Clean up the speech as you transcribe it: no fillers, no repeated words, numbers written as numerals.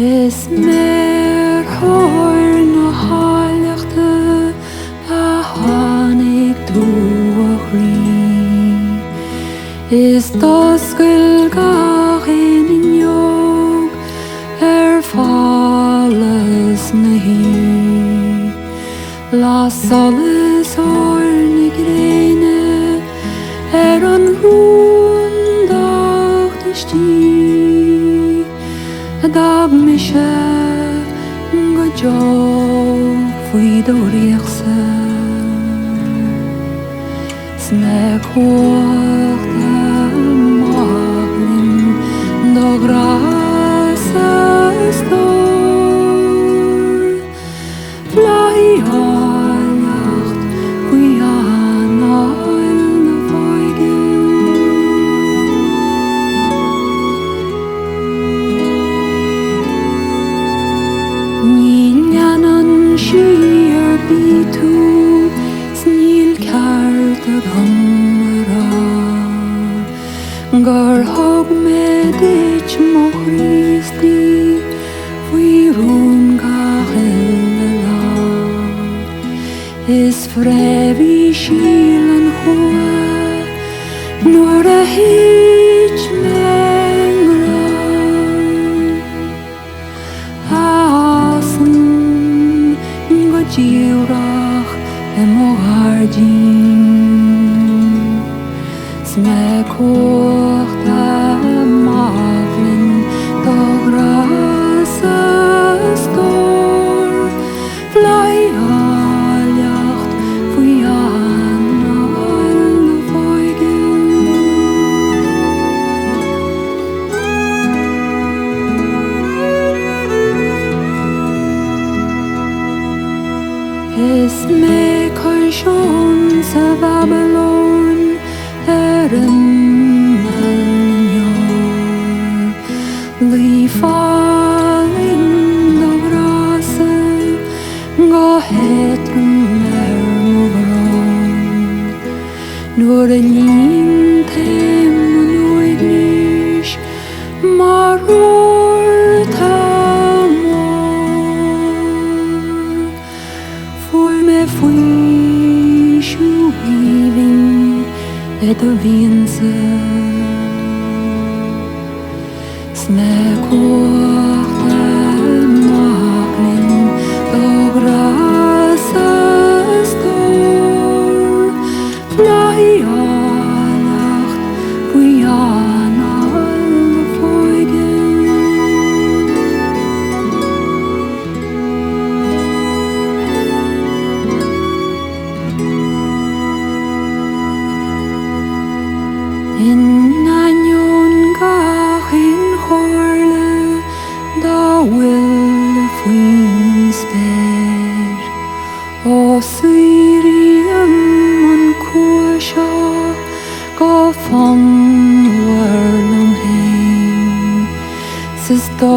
Is meer hoor na hálachta a hánig dúachrí. Is doscail gach in jog fálas na hí. Las solas ornig réine an rúndach de stí. Dag mishe go jog fwy doriachsa Sne cwch da maglin do grasa stor Fly halacht fwy anail na foigin Siar bitu sníl ceart a ghamara Gar hog me dit mo Christi fwy rún gach la Is frevi síl an hua Nor a hich mengra Diwrach mo gardin Sme cwch da maglin do grasa stor Fly halacht fwy anail na foigin Is me coisiwn sa Babylon yn malnior Li falin do grasa go hetrum mo bron Nor a nin tem yn oednish maror Fwy siw hifin et o fiansa Sme cwch da maglin do grasa stor Fly halacht fwy anail na foigin In anion gach in chorle da will fwyn sper O syriam an cwysio go ffon warlwm hein Sys do